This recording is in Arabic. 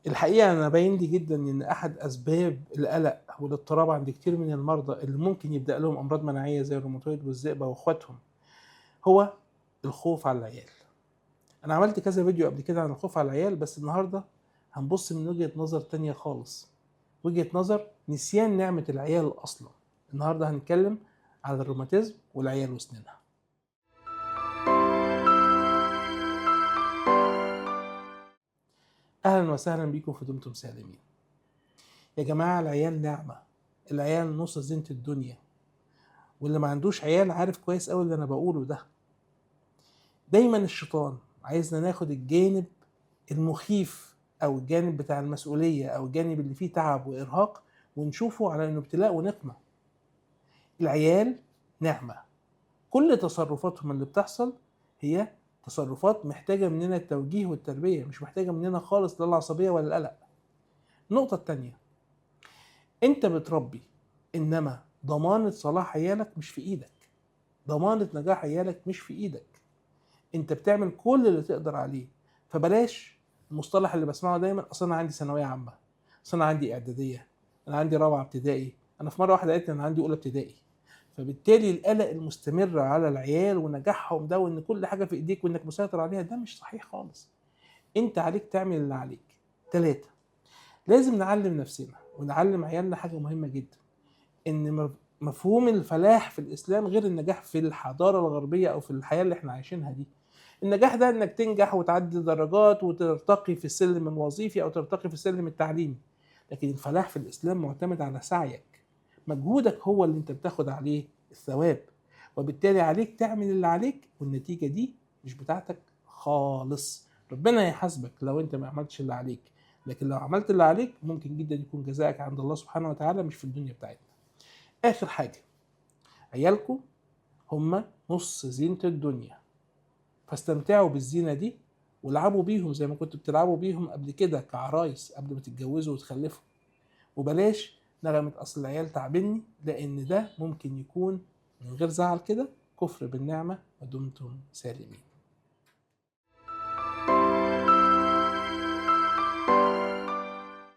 الحقيقة أنا باين لي جدًا إن أحد أسباب القلق والاضطراب عند كتير من المرضى اللي ممكن يبدأ لهم أمراض مناعية زي الروماتويد والذئبة وأخواتهم، هو الخوف على العيال. أنا عملت كذا فيديو قبل كده عن الخوف على العيال، بس النهارده هنبُص من وجهة نظر تانية خالص، وجهة نظر نسيان نعمة العيال أصلًا. النهارده هنتكلم على الروماتيزم والعيال وسنينها. أهلًا وسهلًا بيكم في دمتم سالمين. يا جماعة العيال نعمة، العيال نُص زينة الدنيا. واللي ما عندوش عيال عارف كويس قوي اللي انا بقوله ده. دايما الشيطان عايزنا ناخد الجانب المخيف او الجانب بتاع المسؤولية او الجانب اللي فيه تعب وارهاق ونشوفه على انه ابتلاء ونقمة. العيال نعمة، كل تصرفاتهم اللي بتحصل هي تصرفات محتاجة مننا التوجيه والتربية، مش محتاجة مننا خالص لا العصبية ولا القلق. النقطة التانية، انت بتربي، انما ضمانة صلاح عيالك مش في ايدك، ضمانة نجاح عيالك مش في ايدك. انت بتعمل كل اللي تقدر عليه. فبلاش المصطلح اللي بسمعه دايما، اصل انا عندي ثانويه عامه، اصل انا عندي اعداديه، انا عندي رابعه ابتدائي. انا في مره واحده قالت لي انا عندي اولى ابتدائي. فبالتالي القلق المستمر على العيال ونجاحهم ده، وان كل حاجه في ايديك وانك مسيطر عليها، ده مش صحيح خالص. انت عليك تعمل اللي عليك. 3، لازم نعلم نفسنا ونعلم عيالنا حاجه مهمه جدا، ان مفهوم الفلاح في الاسلام غير النجاح في الحضاره الغربيه او في الحياه اللي احنا عايشينها دي. النجاح ده انك تنجح وتعدي درجات وترتقي في السلم الوظيفي او ترتقي في السلم التعليمي، لكن الفلاح في الاسلام معتمد على سعيك، مجهودك هو اللي انت بتاخد عليه الثواب، وبالتالي عليك تعمل اللي عليك، والنتيجة دي مش بتاعتك خالص. ربنا يحاسبك لو انت ما عملتش اللي عليك، لكن لو عملت اللي عليك ممكن جدا يكون جزائك عند الله سبحانه وتعالى، مش في الدنيا بتاعتنا. اخر حاجة، عيالكم هم نص زينة الدنيا، فاستمتعوا بالزينة دي والعبوا بيهم زي ما كنتوا بتلعبوا بيهم قبل كده كعرايس قبل ما تتجوزوا وتخلفوا. وبلاش نغمة أصل العيال تعبني، لأن ده ممكن يكون من غير زعل كده كفر بالنعمة. ودمتم سالمين.